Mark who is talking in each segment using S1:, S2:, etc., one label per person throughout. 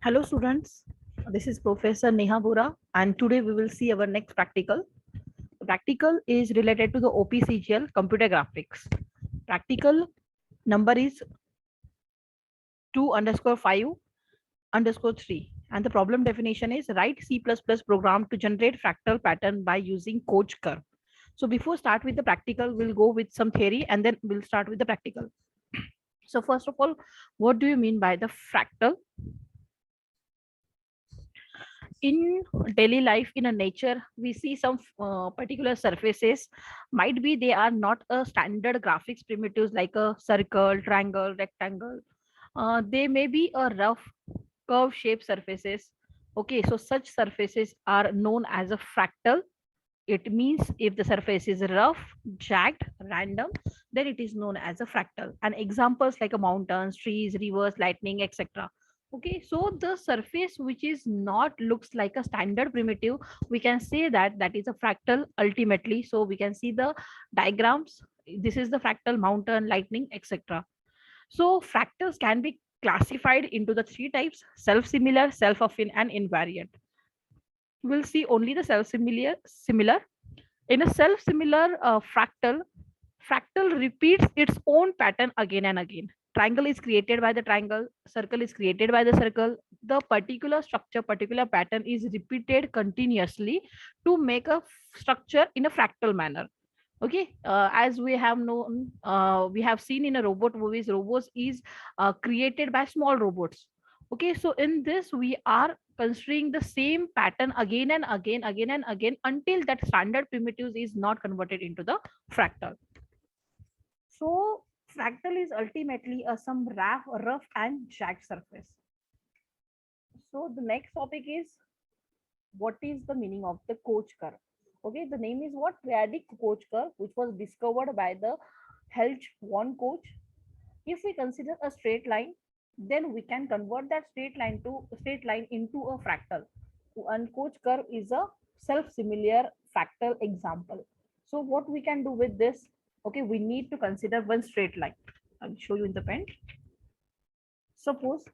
S1: Hello students, this is Professor Neha Bora and today we will see our next practical. The practical is related to the OPCGL computer graphics. Practical number is 2_5_3 and the problem definition is write C++ program to generate fractal pattern by using Coach curve. So before start with the practical, we'll go with some theory and then we'll start with the practical. So first of all, what do you mean by the fractal? In daily life in a nature we see some particular surfaces, might be they are not a standard graphics primitives like a circle, triangle, rectangle. They may be a rough curve shaped surfaces. Okay, so such surfaces are known as a fractal. It means if the surface is rough, jagged, random, then it is known as a fractal. And examples like a mountains, trees, rivers, lightning, etc. Okay, so the surface which is not looks like a standard primitive, we can say that that is a fractal ultimately. So we can see the diagrams. This is the fractal mountain, lightning, etc. So fractals can be classified into the three types: self-similar, self-affine, and invariant. We'll see only the self-similar. In a self-similar fractal repeats its own pattern again and again. Triangle is created by the triangle, circle is created by the circle. The particular structure, particular pattern is repeated continuously to make a structure in a fractal manner. Okay, as we have known, we have seen in a robot movies, robots is created by small robots. Okay, so in this we are considering the same pattern again and again and again until that standard primitives is not converted into the fractal. So fractal is ultimately a some rough and jagged surface. So the next topic is what is the meaning of the Koch curve. Okay, the name is what? Triadic Koch curve, which was discovered by the Helge von Koch. If we consider a straight line, then we can convert that straight line into a fractal. And Koch curve is a self-similar fractal example. So what we can do with this? Okay, we need to consider one straight line. I'll show you in the pen. Suppose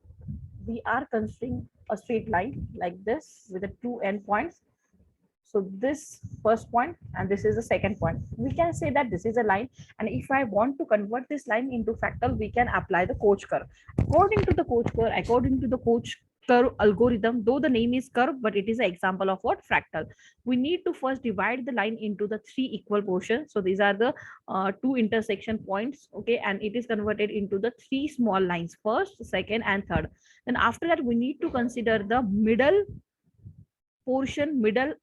S1: we are considering a straight line like this with the two endpoints. So this first point and this is the second point. We can say that this is a line, and if I want to convert this line into fractal, we can apply the Koch curve. According to the Koch curve algorithm, though the name is curve, but it is an example of what? Fractal. We need to first divide the line into the three equal portions. So these are the two intersection points. Okay, and it is converted into the three small lines: first, second, and third. Then after that, we need to consider the middle portion, middle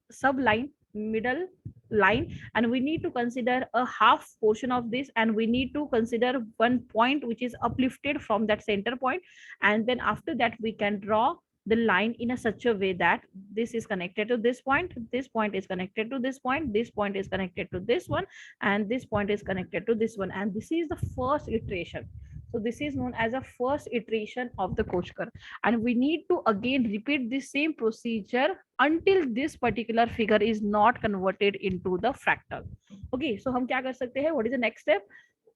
S1: line, and we need to consider a half portion of this, and we need to consider one point which is uplifted from that center point. And then after that we can draw the line in a such a way that this is connected to this point is connected to this point is connected to this one, and this point is connected to this one, and this is the first iteration. So this is known as a first iteration of the Koch curve, and we need to again repeat the same procedure until this particular figure is not converted into the fractal. Okay, so हम क्या कर सकते हैं? What is the next step?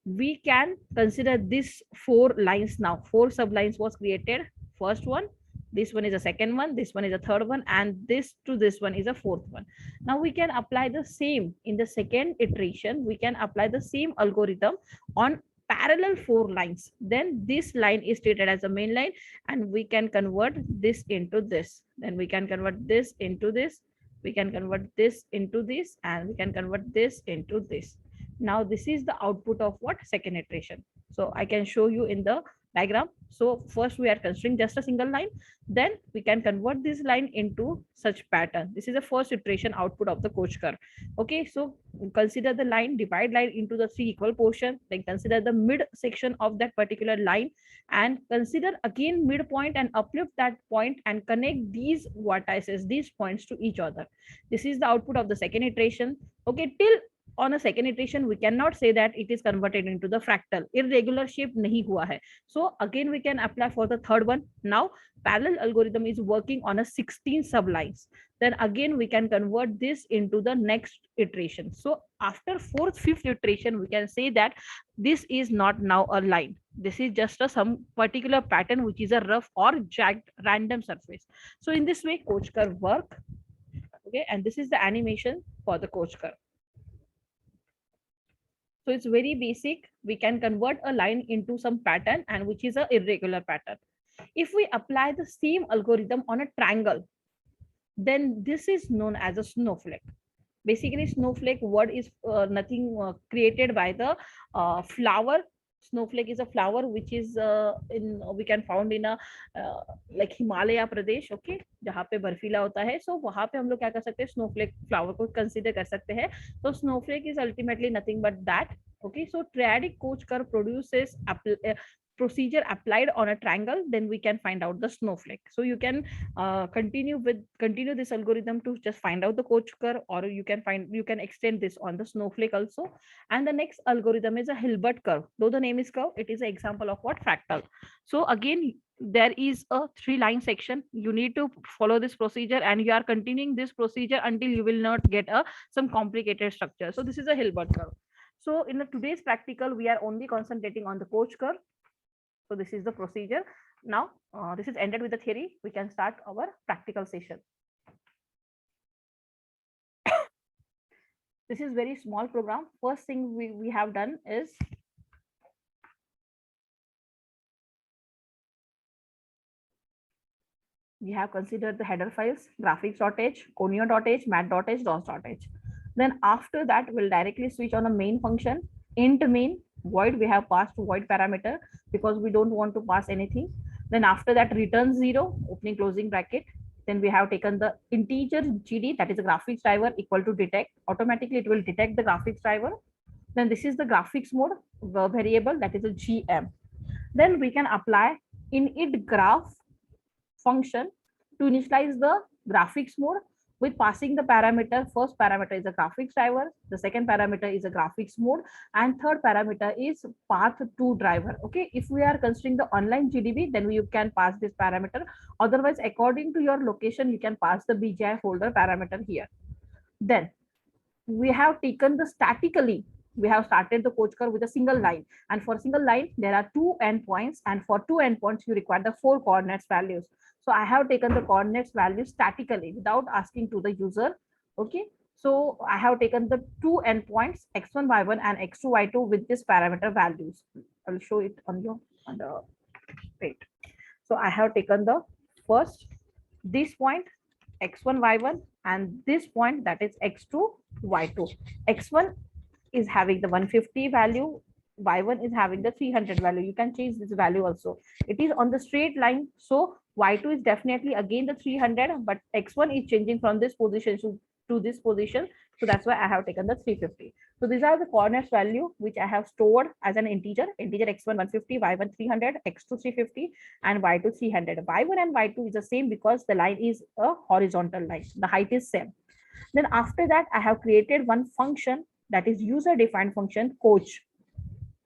S1: We can consider this four lines now. Four sublines was created. First one, this one is a second one, this one is a third one, and this to this one is a fourth one. Now we can apply the same in the second iteration. We can apply the same algorithm on parallel four lines. Then this line is treated as a main line, and we can convert this into this. Then we can convert this into this. We can convert this into this, and we can convert this into this. Now this is the output of what? Second iteration. So I can show you in the diagram. So first we are considering just a single line, then we can convert this line into such pattern. This is the first iteration output of the Koch curve. Okay, so consider the line, divide line into the three equal portions, then consider the mid section of that particular line, and consider again midpoint and uplift that point and connect these vertices, these points to each other. This is the output of the second iteration. Okay, till on a second iteration we cannot say that it is converted into the fractal, irregular shape nahi hua hai. So again we can apply for the third one. Now parallel algorithm is working on a 16 sublines, then again we can convert this into the next iteration. So after fourth fifth iteration we can say that this is not now a line, this is just a some particular pattern which is a rough or jagged random surface. So in this way coach curve work. Okay, and this is the animation for the coach curve. So it's very basic. We can convert a line into some pattern and which is a irregular pattern. If we apply the same algorithm on a triangle, then this is known as a snowflake. Basically, snowflake word is nothing created by the flower. Snowflake is a flower which is in we can found in a like Himalaya Pradesh, okay, जहाँ पे बर्फीला होता है. सो वहां पे हम लोग क्या कर सकते हैं, स्नोफ्लेक फ्लावर को कंसीडर कर सकते हैं. तो Snowflake is ultimately nothing but that. Okay, so triadic coach curve produces procedure applied on a triangle, then we can find out the snowflake. So you can continue this algorithm to just find out the coach curve, or you can extend this on the snowflake also. And the next algorithm is a Hilbert curve. Though the name is curve, it is an example of what, fractal. So again there is a 3-line section. You need to follow this procedure and you are continuing this procedure until you will not get a some complicated structure. So this is a Hilbert curve. So in the today's practical, we are only concentrating on the coach curve. So this is the procedure. Now, this is ended with the theory. We can start our practical session. This is very small program. First thing we have done is we have considered the header files, graphics.h, conio.h, mat.h, dos.h. Then after that, we'll directly switch on a main function, int main, void. We have passed void parameter because we don't want to pass anything. Then after that, return 0, opening closing bracket. Then we have taken the integer GD, that is a graphics driver, equal to detect. Automatically, it will detect the graphics driver. Then this is the graphics mode variable, that is a GM. Then we can apply init graph function to initialize the graphics mode with passing the parameter. First parameter is a graphics driver, the second parameter is a graphics mode, and third parameter is path2 driver. Okay, if we are considering the online GDB, then you can pass this parameter. Otherwise, according to your location, you can pass the BGI folder parameter here. Then we have taken the statically, we have started the coach curve with a single line, and for single line there are 2 endpoints, and for 2 endpoints you require the 4 coordinates values. So I have taken the coordinates values statically without asking to the user. Okay, so I have taken the 2 endpoints x1 y1 and x2 y2 with this parameter values. I will show it on the page. So I have taken the first this point x1 y1 and this point, that is x2 y2. X1 is having the 150 value, y1 is having the 300 value. You can change this value also. It is on the straight line, so y2 is definitely again the 300, but x1 is changing from this position to this position, so that's why I have taken the 350. So these are the coordinates value which I have stored as an integer x1 150, y1 300, x2 350, and y2 300. Y1 and y2 is the same because the line is a horizontal line, the height is same. Then after that, I have created one function, that is user defined function coach,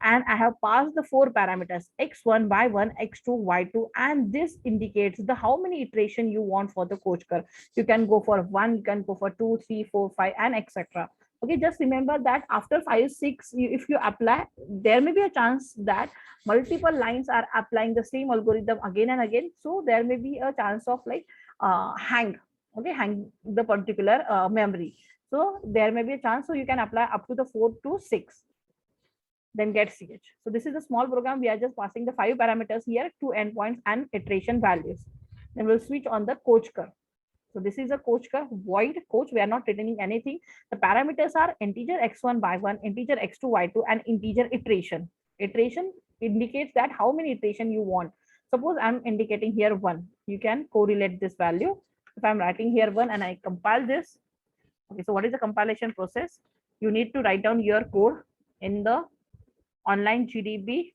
S1: and I have passed the 4 parameters x1, y1, x2, y2, and this indicates the how many iteration you want for the coach curve. You can go for 1, you can go for 2, 3, 4, 5, and etc. Okay, just remember that after 5, 6, if you apply, there may be a chance that multiple lines are applying the same algorithm again and again. So there may be a chance of like hang the particular memory. So there may be a chance, so you can apply up to the 4 to 6, then get ch. So this is a small program. We are just passing the 5 parameters here, 2 endpoints and iteration values. Then we'll switch on the coach curve. So this is a coach curve, void coach. We are not returning anything. The parameters are integer x1 y1, integer x2 y2, and integer iteration. Iteration indicates that how many iteration you want. Suppose I'm indicating here 1. You can correlate this value. If I'm writing here 1 and I compile this. Okay, so what is the compilation process? You need to write down your code in the online GDB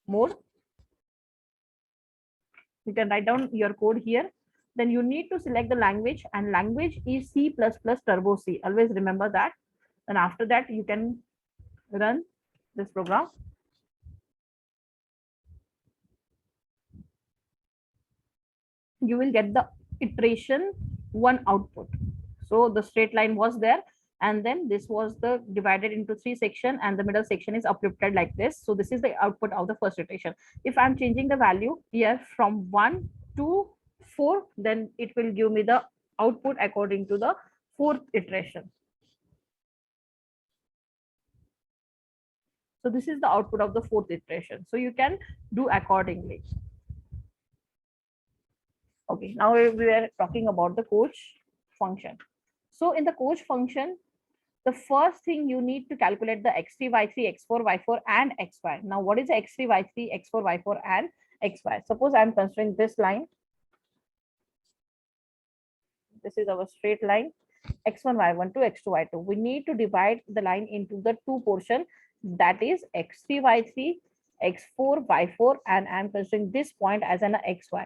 S1: mode. You can write down your code here. Then you need to select the language, and language is C++ Turbo C. Always remember that. And after that, you can run this program. You will get the iteration one output. So the straight line was there, and then this was the divided into three section, and the middle section is uplifted like this. So this is the output of the first iteration. If I'm changing the value here from 1 to 4, then it will give me the output according to the fourth iteration. So this is the output of the fourth iteration. So you can do accordingly. Okay, now we are talking about the coach function. So in the coach function, the first thing you need to calculate the x3, y3, x4, y4, and xy. Now, what is x3, y3, x4, y4, and xy? Suppose I'm considering this line. This is our straight line, x1, y1 to x2, y2. We need to divide the line into the two portion, that is x3, y3, x4, y4, and I'm considering this point as an xy.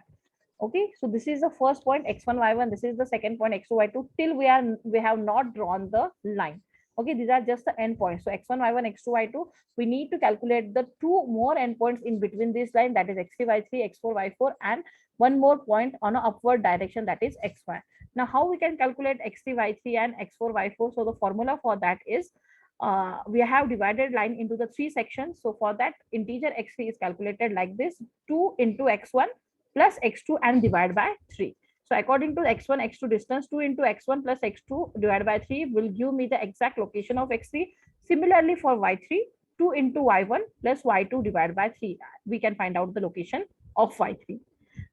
S1: Okay, so this is the first point x1, y1. This is the second point x2, y2. Till we have not drawn the line. Okay, these are just the endpoints. So x1, y1, x2, y2. We need to calculate the two more endpoints in between this line, that is x3, y3, x4, y4, and one more point on an upward direction, that is xy. Now, how we can calculate x3, y3, and x4, y4? So the formula for that is we have divided line into the three sections. So for that, integer x3 is calculated like this: 2 into x1 plus x2 and divide by 3. So according to x1, x2 distance, 2 into x1 plus x2 divided by 3 will give me the exact location of x3. Similarly for y3, 2 into y1 plus y2 divided by 3. We can find out the location of y3.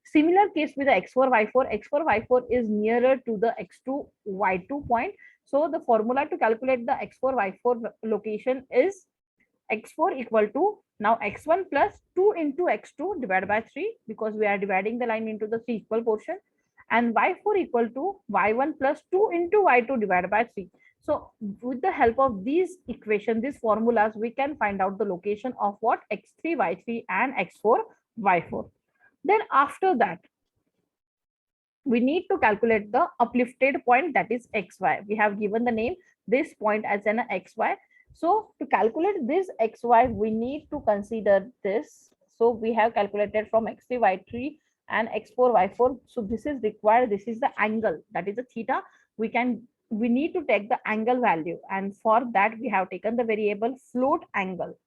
S1: Similar case with the x4, y4. x4, y4 is nearer to the x2, y2 point. So the formula to calculate the x4, y4 location is x4 equal to now x1 plus 2 into x2 divided by 3, because we are dividing the line into the three equal portion, and y4 equal to y1 plus 2 into y2 divided by 3. So with the help of these equations, these formulas, we can find out the location of what x3, y3, and x4, y4. Then after that, we need to calculate the uplifted point, that is xy. We have given the name this point as an xy. So to calculate this xy, we need to consider this. So we have calculated from x3, y3, and x4, y4. So this is required. This is the angle, that is the theta. We need to take the angle value, and for that we have taken the variable float angle,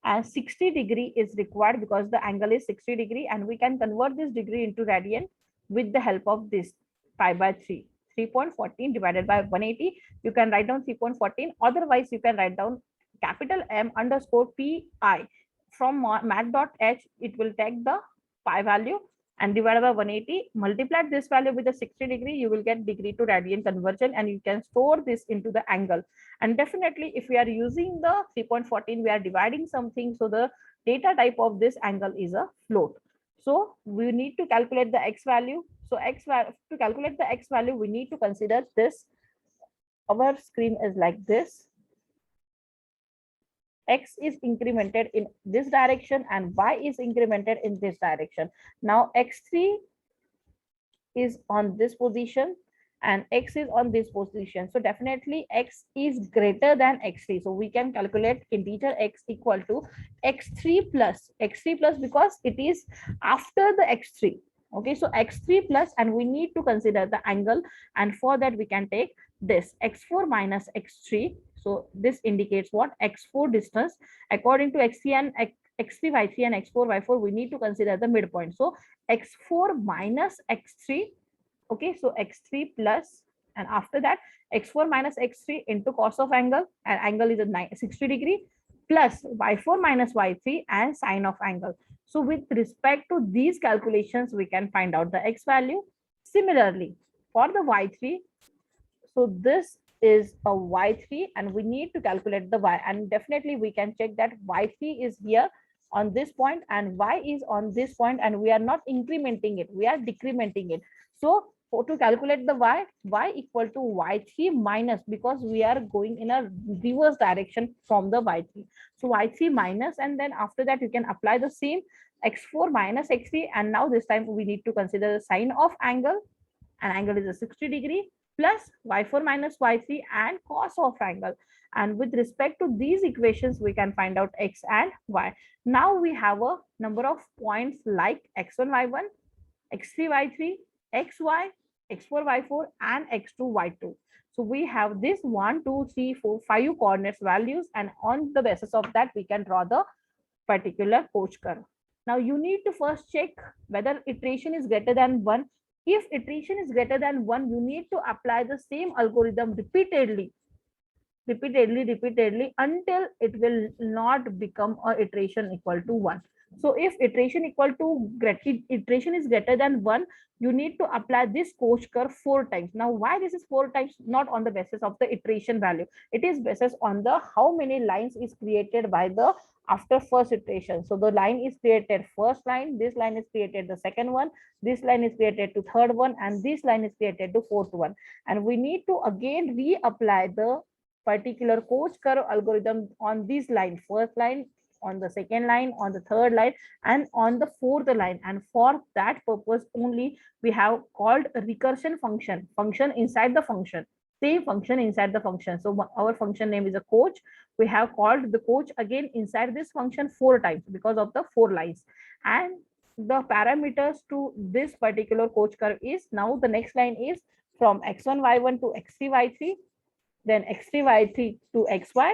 S1: and 60 degree is required because the angle is 60 degree, and we can convert this degree into radian with the help of this pi by 3. 3.14 divided by 180. You can write down 3.14. Otherwise, you can write down capital M underscore pi. From math.h, it will take the pi value and divided by 180. Multiply this value with the 60 degree. You will get degree to radian conversion, and you can store this into the angle. And definitely, if we are using the 3.14, we are dividing something. So the data type of this angle is a float. So we need to calculate the x value. So to calculate the x value, we need to consider this. Our screen is like this. X is incremented in this direction and y is incremented in this direction. Now x3 is on this position and x is on this position. So definitely x is greater than x3. So we can calculate integer x equal to x3 plus because it is after the x3. Okay, so x3 plus, and we need to consider the angle, and for that we can take this x4 minus x3. So this indicates what x4 distance according to x3 and x3, y3, and x4, y4. We need to consider the midpoint. So x4 minus x3. Okay, so x3 plus, and after that x4 minus x3 into cos of angle, and angle is a 60 degree, plus y4 minus y3 and sine of angle. So with respect to these calculations, we can find out the x value. Similarly, for the y3, so this is a y3, and we need to calculate the y, and definitely we can check that y3 is here on this point and y is on this point, and we are not incrementing it, we are decrementing it. So to calculate the y equal to y3 minus, because we are going in a reverse direction from the y3. So y3 minus, and then after that you can apply the same x4 minus x3, and now this time we need to consider the sine of angle, and angle is a 60 degree, plus y4 minus y3 and cos of angle. And with respect to these equations, we can find out x and y. Now we have a number of points like x1, y1, x3, y3, xy, x4, y4, and x2, y2. So we have this 1, 2, 3, 4, 5 coordinates values, and on the basis of that, we can draw the particular Koch curve. Now you need to first check whether iteration is greater than 1. If iteration is greater than 1, you need to apply the same algorithm repeatedly until it will not become a iteration equal to 1. So if iteration is greater than 1, you need to apply this Koch curve 4 times. Now why this is 4 times? Not on the basis of the iteration value, it is basis on the how many lines is created by the after first iteration. So the line is created first line, this line is created the second one, this line is created to third one, and this line is created to fourth one. And we need to again reapply the particular Koch curve algorithm on this line, first line, on the second line, on the third line, and on the fourth line. And for that purpose only, we have called a recursion function inside the function, same function inside the function. So our function name is a Koch. We have called the Koch again inside this function 4 times because of the 4 lines. And the parameters to this particular Koch curve is, now the next line is from x1, y1 to x3, y3, then x3, y3 to xy,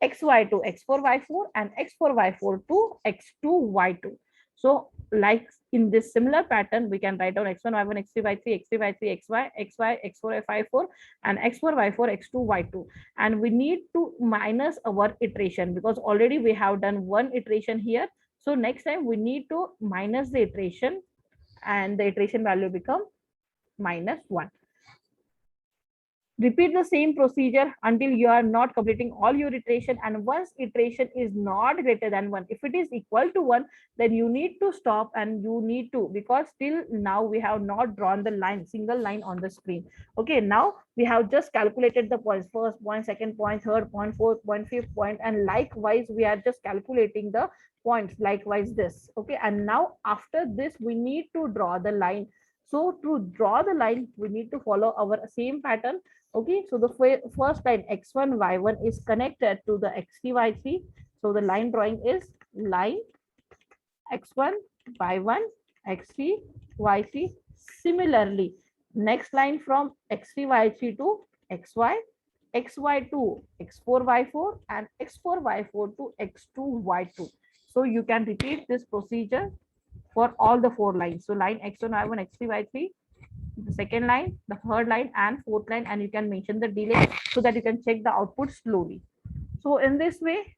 S1: xy to x4, y4, and x4, y4 to x2, y2. So like in this similar pattern, we can write down x1, y1, x3, y3, x3, y3, xy, xy, x4, y4, and x4, y4, x2, y2. And we need to minus our iteration because already we have done one iteration here. So next time we need to minus the iteration, and the iteration value become -1. Repeat the same procedure until you are not completing all your iteration. And once iteration is not greater than 1, if it is equal to 1, then you need to stop, and you need to, because till now we have not drawn the line, single line on the screen. Okay, now we have just calculated the points, first point, second point, third point, fourth point, fifth point, and likewise we are just calculating the points likewise this. Okay, and now after this we need to draw the line. So to draw the line, we need to follow our same pattern. Okay, so the first line x1, y1 is connected to the x3, y3. So the line drawing is line x1, y1, x3, y3. Similarly, next line from x3, y3 to xy, xy to x4, y4, and x4, y4 to x2, y2. So you can repeat this procedure for all the 4 lines. So line x1, y1, x3, y3, the second line, the third line, and fourth line, and you can mention the delay so that you can check the output slowly. So in this way,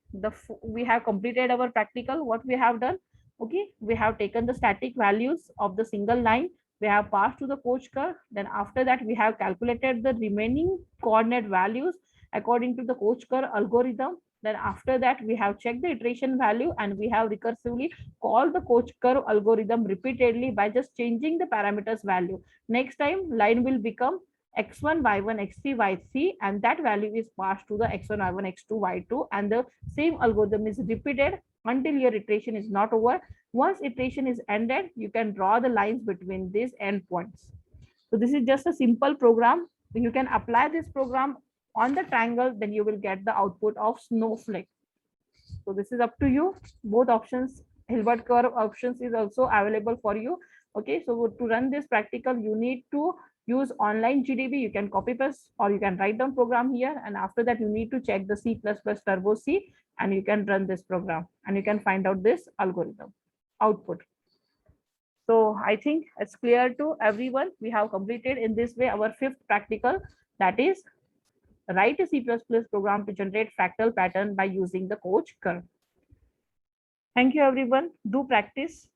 S1: we have completed our practical. What we have done, okay, we have taken the static values of the single line, we have passed to the Koch curve. Then after that, we have calculated the remaining coordinate values according to the Koch curve algorithm. Then after that, we have checked the iteration value, and we have recursively called the Koch curve algorithm repeatedly by just changing the parameters value. Next time, line will become x1, y1, x3, y3, and that value is passed to the x1, y1, x2, y2, and the same algorithm is repeated until your iteration is not over. Once iteration is ended, you can draw the lines between these endpoints. So this is just a simple program. You can apply this program on the triangle, then you will get the output of snowflake. So this is up to you. Both options, Hilbert curve options is also available for you. Okay, so to run this practical, you need to use online GDB. You can copy paste or you can write down program here. And after that, you need to check the C++ Turbo C, and you can run this program, and you can find out this algorithm output. So I think it's clear to everyone. We have completed in this way our 5th practical, that is write a C++ program to generate fractal pattern by using the Koch curve. Thank you, everyone. Do practice.